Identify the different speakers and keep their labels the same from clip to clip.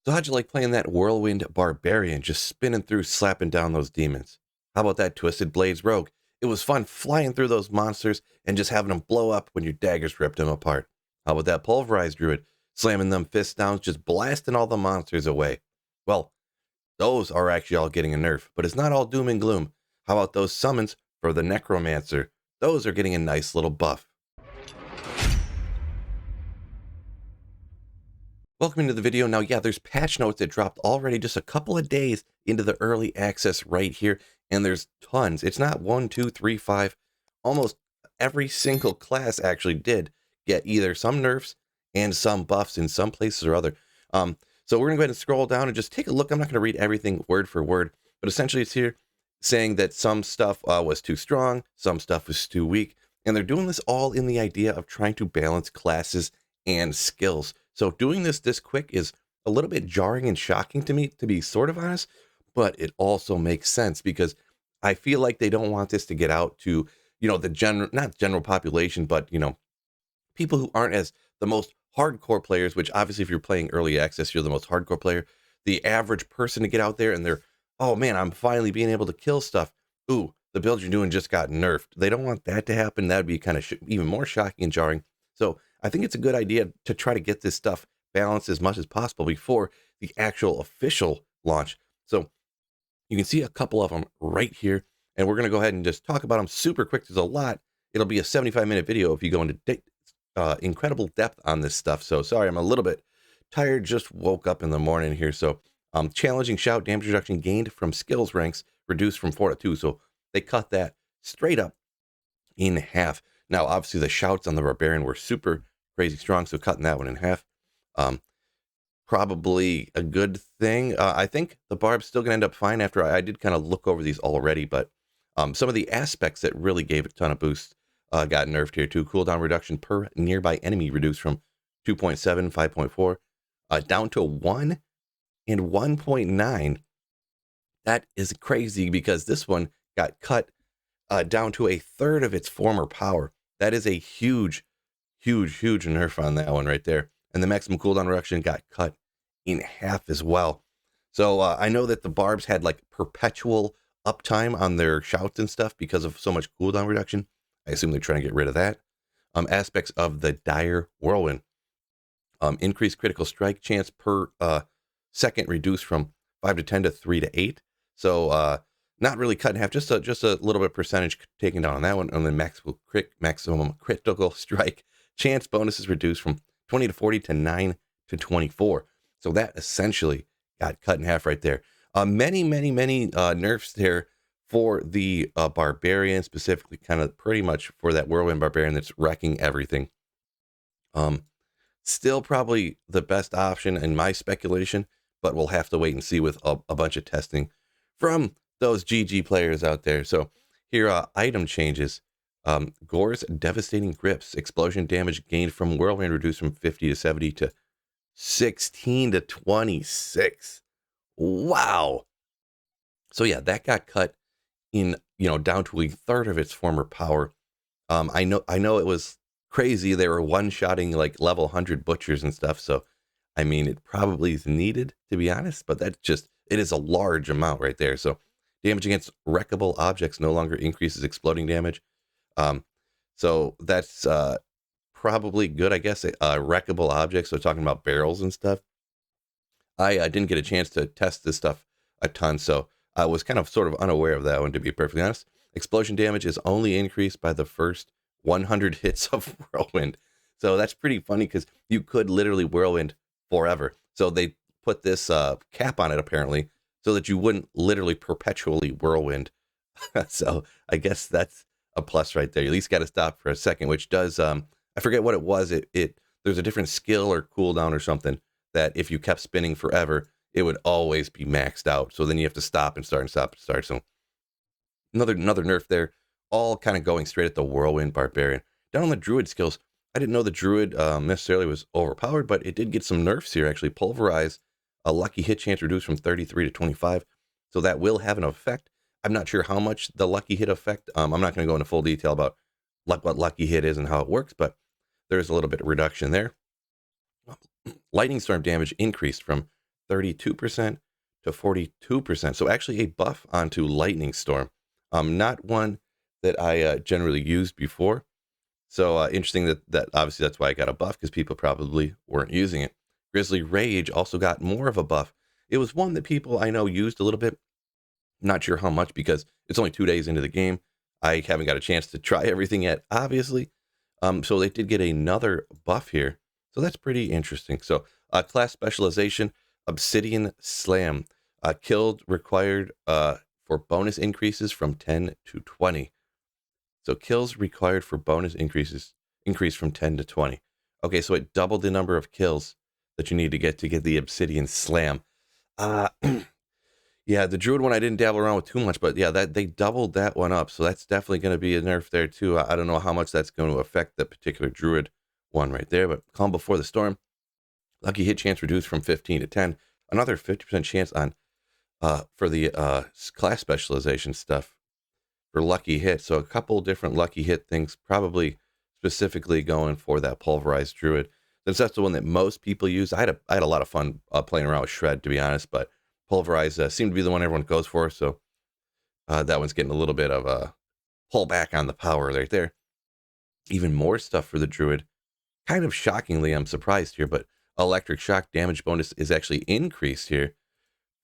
Speaker 1: So how'd you like playing that Whirlwind Barbarian, just spinning through, slapping down those demons? How about that Twisted Blades Rogue? It was fun flying through those monsters and just having them blow up when your daggers ripped them apart. How about that Pulverized Druid, slamming them fists down, just blasting all the monsters away? Well, those are actually all getting a nerf, but it's not all doom and gloom. How about those summons for the Necromancer? Those are getting a nice little buff. Welcome into the video. Now, yeah, there's patch notes that dropped already just a couple of days into the early access right here, and there's tons. It's not 1, 2, 3, 5. Almost every single class actually did get either some nerfs and some buffs in some places or other. So we're gonna go ahead and scroll down and just take a look. I'm not gonna read everything word for word, but essentially it's here saying that some stuff was too strong, some stuff was too weak, and they're doing this all in the idea of trying to balance classes and skills. So doing this quick is a little bit jarring and shocking to me, to be sort of honest, but it also makes sense because I feel like they don't want this to get out to, the general, not general population, but, people who aren't as the most hardcore players, which obviously if you're playing early access, you're the most hardcore player. The average person to get out there and they're, oh man, I'm finally being able to kill stuff. Ooh, the build you're doing just got nerfed. They don't want that to happen. That would be kind of even more shocking and jarring. So I think it's a good idea to try to get this stuff balanced as much as possible before the actual official launch. So you can see a couple of them right here, and we're going to go ahead and just talk about them super quick. There's a lot. It'll be a 75-minute video if you go into incredible depth on this stuff. So sorry, I'm a little bit tired. Just woke up in the morning here. So challenging shout damage reduction gained from skills ranks reduced from 4 to 2. So they cut that straight up in half. Now, obviously, the shouts on the Barbarian were super crazy strong, so cutting that one in half, probably a good thing. I think the Barb's still going to end up fine after I did kind of look over these already, but some of the aspects that really gave it a ton of boost got nerfed here too. Cooldown reduction per nearby enemy reduced from 2.7, 5.4, down to 1 and 1.9. That is crazy because this one got cut down to a third of its former power. That is a huge nerf on that one right there. And the maximum cooldown reduction got cut in half as well. So I know that the Barbs had like perpetual uptime on their shouts and stuff because of so much cooldown reduction. I assume they're trying to get rid of that. Aspects of the Dire Whirlwind. Increased critical strike chance per second reduced from 5 to 10 to 3 to 8. So not really cut in half, just a little bit percentage taken down on that one. And then maximum critical strike chance bonuses reduced from 20 to 40 to 9 to 24. So that essentially got cut in half right there. Many nerfs there for the Barbarian, specifically kind of pretty much for that Whirlwind Barbarian that's wrecking everything. Still probably the best option in my speculation, but we'll have to wait and see with a bunch of testing from those GG players out there. So here are item changes. Gore's devastating grips, explosion damage gained from Whirlwind reduced from 50 to 70 to 16 to 26. Wow. So yeah, that got cut in, down to a third of its former power. I know it was crazy. They were one-shotting like level 100 butchers and stuff. So, I mean, it probably is needed, to be honest, but it is a large amount right there. So damage against wreckable objects no longer increases exploding damage. So that's probably good, I guess. Wreckable objects, so talking about barrels and stuff. I didn't get a chance to test this stuff a ton, so I was kind of sort of unaware of that one, to be perfectly honest. Explosion damage is only increased by the first 100 hits of Whirlwind. So that's pretty funny because you could literally Whirlwind forever. So they put this cap on it, apparently, so that you wouldn't literally perpetually Whirlwind. So I guess that's a plus right there. You at least got to stop for a second, which does, I forget what it was. There's a different skill or cooldown or something that if you kept spinning forever, it would always be maxed out. So then you have to stop and start and stop and start. So another nerf there, all kind of going straight at the Whirlwind Barbarian. Down on the Druid skills, I didn't know the Druid necessarily was overpowered, but it did get some nerfs here, actually. Pulverize, a lucky hit chance reduced from 33 to 25. So that will have an effect. I'm not sure how much the lucky hit effect. I'm not going to go into full detail about what lucky hit is and how it works, but there's a little bit of reduction there. Lightning storm damage increased from 32% to 42%. So actually a buff onto Lightning Storm. Not one that I generally used before. So interesting that obviously that's why I got a buff, because people probably weren't using it. Grizzly Rage also got more of a buff. It was one that people I know used a little bit. Not sure how much, because it's only 2 days into the game. I haven't got a chance to try everything yet, obviously. So they did get another buff here. So that's pretty interesting. So class specialization, Obsidian Slam. Killed required for bonus increases from 10 to 20. So kills required for bonus increase from 10 to 20. Okay, so it doubled the number of kills that you need to get the Obsidian Slam. Uh, yeah, the Druid one I didn't dabble around with too much, but yeah, that they doubled that one up. So that's definitely going to be a nerf there too. I don't know how much that's going to affect the particular Druid one right there, but Calm Before the Storm. Lucky hit chance reduced from 15 to 10. Another 50% chance on for the class specialization stuff for lucky hit. So a couple different lucky hit things, probably specifically going for that pulverized Druid. Since that's the one that most people use. I had a lot of fun playing around with Shred, to be honest, but pulverize seemed to be the one everyone goes for. So that one's getting a little bit of a pull back on the power right there. Even more stuff for the Druid. Kind of shockingly, I'm surprised here, but electric shock damage bonus is actually increased here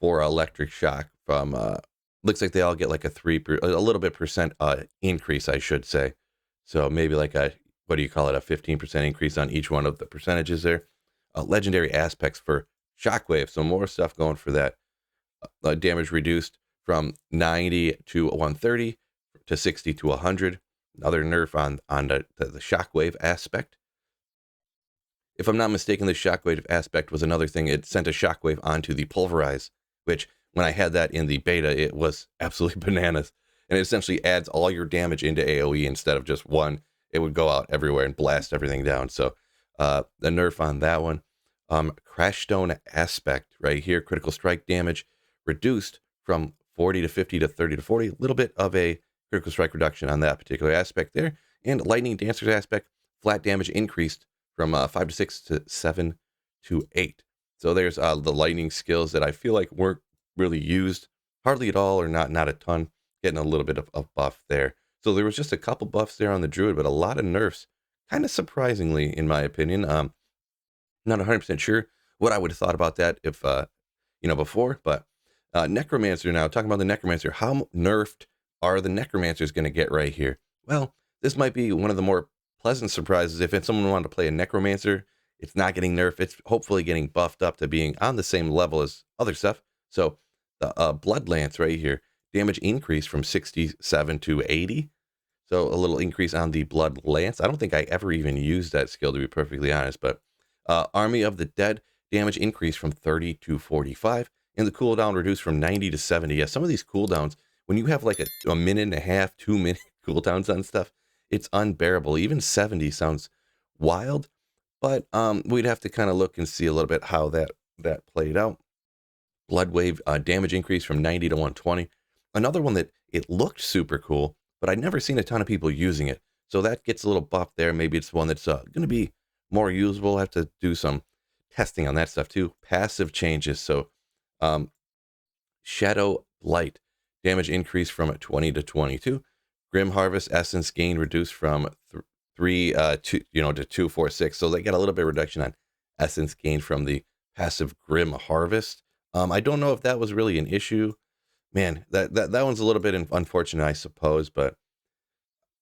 Speaker 1: for electric shock from looks like they all get like a little bit percent increase, I should say. So maybe like a, what do you call it, a 15% increase on each one of the percentages there. Legendary aspects for shockwave, so more stuff going for that. Damage reduced from 90 to 130 to 60 to 100. Another nerf on the shockwave aspect. If I'm not mistaken, the shockwave aspect was another thing. It sent a shockwave onto the pulverize, which when I had that in the beta, it was absolutely bananas. And it essentially adds all your damage into AoE instead of just one. It would go out everywhere and blast everything down. So the nerf on that one. Crashstone aspect right here. Critical strike damage reduced from 40 to 50 to 30 to 40. A little bit of a critical strike reduction on that particular aspect there. And Lightning Dancer's aspect, flat damage increased from 5 to 6 to 7 to 8. So there's the lightning skills that I feel like weren't really used hardly at all, or not a ton, getting a little bit of buff there. So there was just a couple buffs there on the Druid, but a lot of nerfs, kind of surprisingly, in my opinion. Not 100% sure what I would have thought about that if, before, but Necromancer now, talking about the Necromancer, how nerfed are the Necromancers going to get right here? Well, this might be one of the more pleasant surprises. If someone wanted to play a Necromancer, it's not getting nerfed. It's hopefully getting buffed up to being on the same level as other stuff. So the Blood Lance right here, damage increase from 67 to 80. So a little increase on the Blood Lance. I don't think I ever even used that skill, to be perfectly honest, but Army of the Dead, damage increase from 30 to 45. And the cooldown reduced from 90 to 70. Yeah, some of these cooldowns, when you have like a minute and a half, 2 minute cooldowns on stuff, it's unbearable. Even 70 sounds wild, but we'd have to kind of look and see a little bit how that played out. Blood Wave damage increase from 90 to 120. Another one that it looked super cool, but I'd never seen a ton of people using it. So that gets a little buff there. Maybe it's one that's going to be more usable. I'll have to do some testing on that stuff too. Passive changes. So Shadow Blight, damage increase from 20 to 22. Grim Harvest essence gain reduced from 3 to 246. So they got a little bit of reduction on essence gain from the passive Grim Harvest. I don't know if that was really an issue. Man, that one's a little bit unfortunate, I suppose, but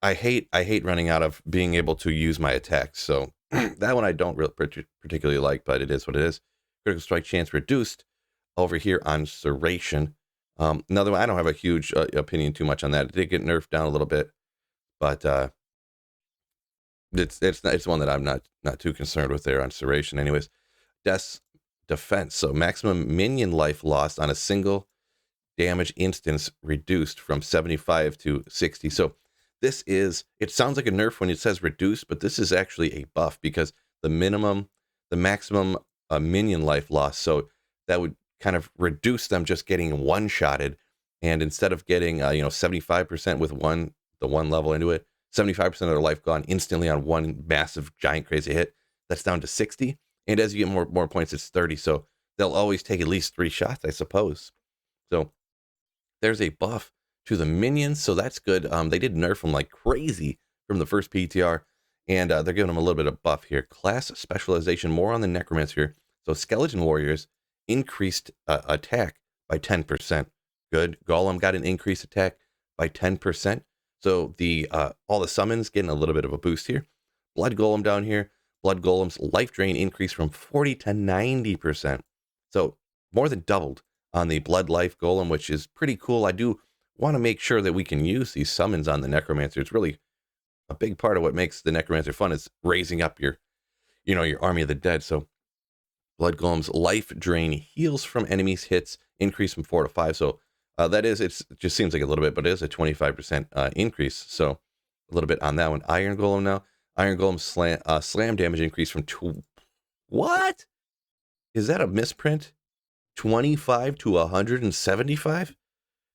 Speaker 1: I hate running out of being able to use my attacks. So that one I don't really particularly like, but it is what it is. Critical strike chance reduced over here on Serration. Another one, I don't have a huge opinion too much on that. It did get nerfed down a little bit, but it's one that I'm not too concerned with there on Serration. Anyways, Death's Defense. So maximum minion life lost on a single damage instance reduced from 75 to 60. So it sounds like a nerf when it says reduced, but this is actually a buff, because the maximum minion life loss. So that would kind of reduce them just getting one-shotted, and instead of getting 75% with the one level into it, 75% of their life gone instantly on one massive giant crazy hit, that's down to 60. And as you get more points, it's 30. So they'll always take at least 3 shots, I suppose. So there's a buff to the minions, so that's good. They did nerf them like crazy from the first PTR, and they're giving them a little bit of buff here. Class specialization, more on the Necromancer here. So Skeleton Warriors increased attack by 10%. Good. Golem got an increased attack by 10%. So the all the summons getting a little bit of a boost here. Blood Golem down here. Blood Golem's life drain increased from 40 to 90%. So more than doubled on the Blood Life Golem, which is pretty cool. I do want to make sure that we can use these summons on the Necromancer. It's really a big part of what makes the Necromancer fun is raising up your, your army of the dead. So Blood Golem's life drain heals from enemies hits increase from 4 to 5. So it just seems like a little bit, but it is a 25% increase. So a little bit on that one. Iron Golem now. Iron Golem slam damage increase from what? Is that a misprint? 25 to 175?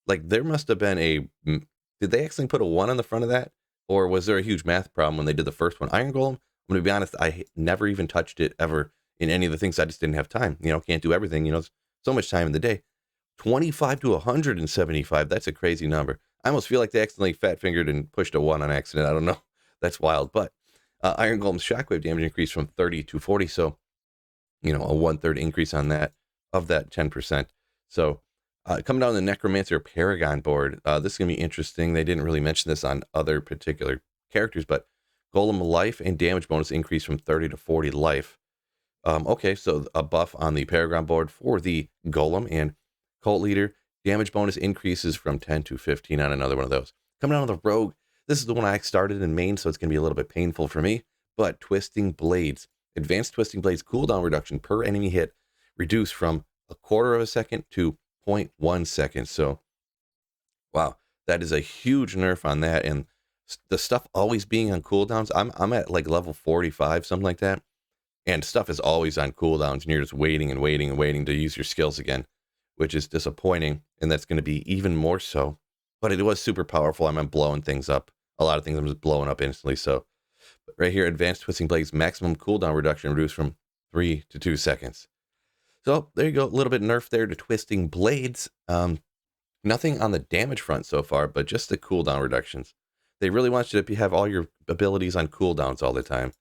Speaker 1: Like there must have been did they actually put a 1 on the front of that? Or was there a huge math problem when they did the first one? Iron Golem, I'm going to be honest, I never even touched it ever in any of the things. I just didn't have time. Can't do everything. So much time in the day. 25 to 175, that's a crazy number. I almost feel like they accidentally fat fingered and pushed a 1 on accident. I don't know. That's wild. But Iron Golem's shockwave damage increased from 30 to 40. So, a 1/3 increase on that, of that 10%. So coming down the Necromancer Paragon board, this is going to be interesting. They didn't really mention this on other particular characters, but Golem life and damage bonus increase from 30 to 40 life. Okay, so a buff on the Paragon board for the Golem, and Cult Leader damage bonus increases from 10 to 15 on another one of those. Coming down to the Rogue, this is the one I started in main, so it's going to be a little bit painful for me, but Twisting Blades. Advanced Twisting Blades cooldown reduction per enemy hit reduced from 1/4 of a second to 0.1 seconds. So, wow, that is a huge nerf on that. And the stuff always being on cooldowns, I'm at like level 45, something like that. And stuff is always on cooldowns, and you're just waiting and waiting and waiting to use your skills again, which is disappointing. And that's going to be even more so. But it was super powerful. I'm blowing things up. A lot of things I'm just blowing up instantly. So right here, Advanced Twisting Blades maximum cooldown reduction reduced from 3 to 2 seconds. So there you go, a little bit nerf there to Twisting Blades. Nothing on the damage front so far, but just the cooldown reductions. They really want you to have all your abilities on cooldowns all the time.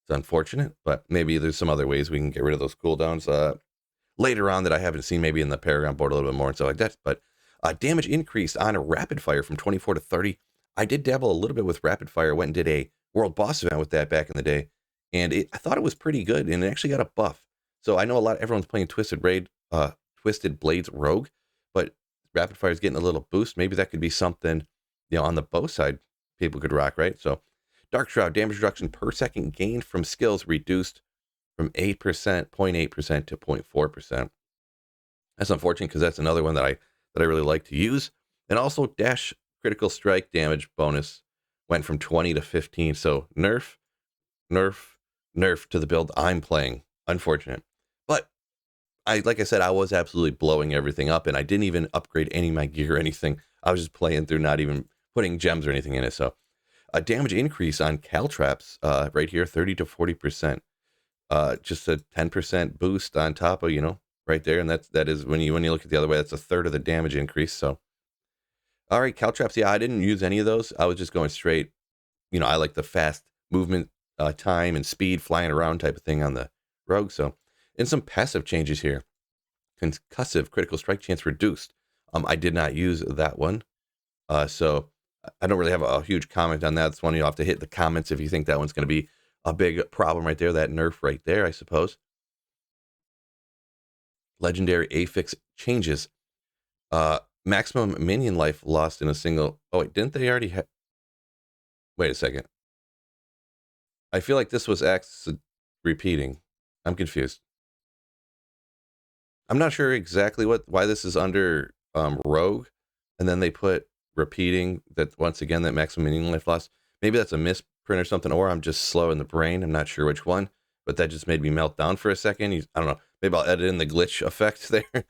Speaker 1: It's unfortunate, but maybe there's some other ways we can get rid of those cooldowns later on that I haven't seen, maybe in the Paragon board a little bit more and stuff like that. But damage increased on a rapid fire from 24 to 30. I did dabble a little bit with rapid fire, went and did a world boss event with that back in the day, and I thought it was pretty good, and it actually got a buff. So I know everyone's playing Twisted Blades Rogue, but rapid fire is getting a little boost. Maybe that could be something, on the bow side people could rock, right? So Dark Shroud damage reduction per second gained from skills reduced from 8%, 0.8% to 0.4%. That's unfortunate because that's another one that I really like to use. And also dash critical strike damage bonus went from 20 to 15. So nerf to the build I'm playing. Unfortunate. But like I said, I was absolutely blowing everything up, and I didn't even upgrade any of my gear or anything. I was just playing through, not even putting gems or anything in it. So a damage increase on caltraps right here, 30 to 40%. Just a 10% boost on top of, right there. And that is when you look at the other way, that's 1/3 of the damage increase. So, all right, caltraps. Yeah, I didn't use any of those. I was just going straight. I like the fast movement, time and speed, flying around type of thing on the Rogue. So, and some passive changes here. Concussive critical strike chance reduced. I did not use that one. So I don't really have a huge comment on that. That's one you'll have to hit the comments if you think that one's going to be a big problem right there. That nerf right there, I suppose. Legendary affix changes. Maximum minion life lost in a single. Oh wait, didn't they already have? Wait a second. I feel like this was repeating. I'm confused. I'm not sure exactly why this is under Rogue, and then they put repeating that once again, that maximum minion life loss. Maybe that's a misprint or something, or I'm just slow in the brain. I'm not sure which one, but that just made me melt down for a second. I don't know. Maybe I'll edit in the glitch effect there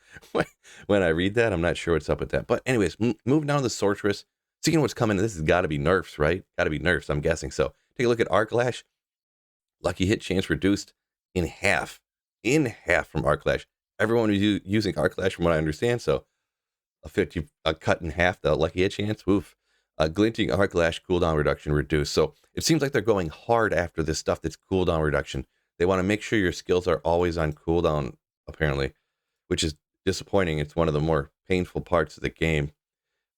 Speaker 1: when I read that. I'm not sure what's up with that. But anyways, moving down to the Sorceress, seeing what's coming. This has got to be nerfs, right? Got to be nerfs, I'm guessing. So take a look at Arc Lash. Lucky hit chance reduced in half from Arc Lash. everyone was using Arc Lash from what I understand. So a cut in half, the lucky hit chance. Woof. Glinting Arc Lash cooldown reduction reduced. So it seems like they're going hard after this stuff that's cooldown reduction. They want to make sure your skills are always on cooldown, apparently, which is disappointing. It's one of the more painful parts of the game.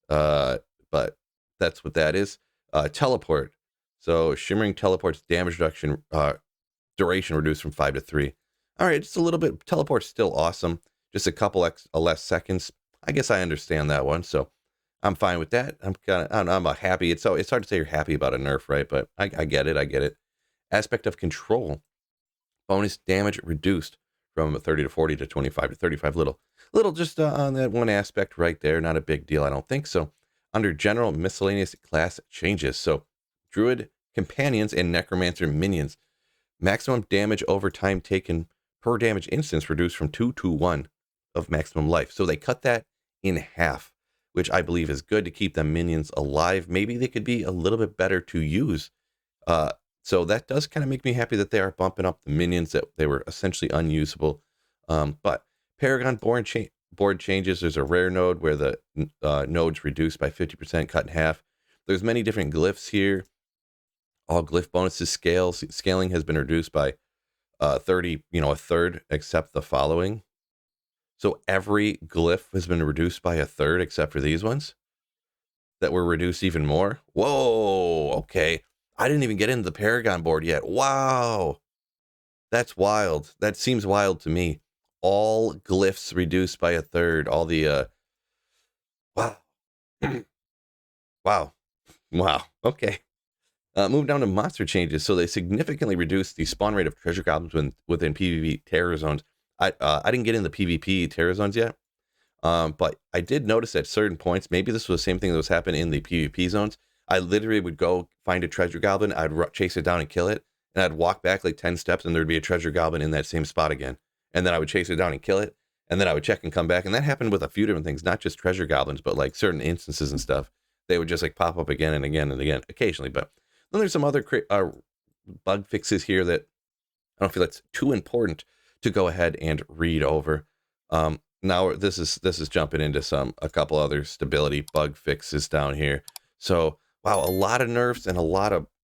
Speaker 1: But that's what that is. Teleport. So Shimmering Teleport's damage reduction duration reduced from 5 to 3. All right, just a little bit. Teleport's still awesome. Just a couple less seconds. I guess I understand that one. So I'm fine with that. I'm happy. It's hard to say you're happy about a nerf, right? But I get it. I get it. Aspect of control. Bonus damage reduced from 30 to 40 to 25 to 35. Little just on that one aspect right there. Not a big deal, I don't think so. Under general miscellaneous class changes. So Druid companions and Necromancer minions. Maximum damage over time taken per damage instance reduced from 2 to 1 of maximum life. So they cut that in half, which I believe is good to keep the minions alive. Maybe they could be a little bit better to use. So that does kind of make me happy that they are bumping up the minions, that they were essentially unusable. But Paragon board changes. There's a rare node where the node's reduced by 50%, cut in half. There's many different glyphs here. All glyph bonuses scaling has been reduced by 30, a third, except the following. So every glyph has been reduced by a third except for these ones that were reduced even more. Whoa, okay. I didn't even get into the Paragon board yet. Wow. That's wild. That seems wild to me. All glyphs reduced by a third. All the, wow. Wow. Wow. Okay. Move down to monster changes. So they significantly reduced the spawn rate of treasure goblins within PvP terror zones. I didn't get in the PvP terror zones yet, but I did notice at certain points, maybe this was the same thing that was happening in the PvP zones. I literally would go find a treasure goblin, I'd chase it down and kill it, and I'd walk back like 10 steps, and there'd be a treasure goblin in that same spot again. And then I would chase it down and kill it, and then I would check and come back. And that happened with a few different things, not just treasure goblins, but like certain instances and stuff. They would just like pop up again and again and again, occasionally. But then there's some other bug fixes here that I don't feel it's too important to go ahead and read over. Now this is jumping into a couple other stability bug fixes down here. So wow, a lot of nerfs and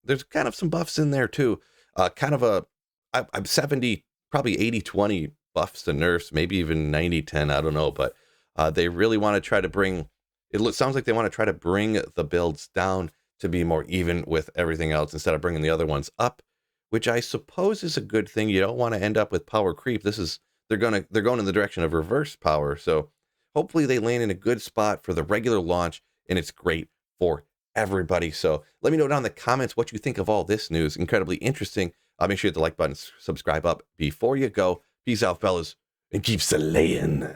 Speaker 1: there's kind of some buffs in there too. I'm 70, probably 80-20 buffs to nerfs, maybe even 90-10, I don't know. But they really want to try to bring, sounds like they want to try to bring the builds down to be more even with everything else instead of bringing the other ones up, which I suppose is a good thing. You don't want to end up with power creep. They're going in the direction of reverse power. So hopefully they land in a good spot for the regular launch, and it's great for everybody. So let me know down in the comments what you think of all this news. Incredibly interesting. Make sure you hit the like button, subscribe up before you go. Peace out, fellas, and keep slaying.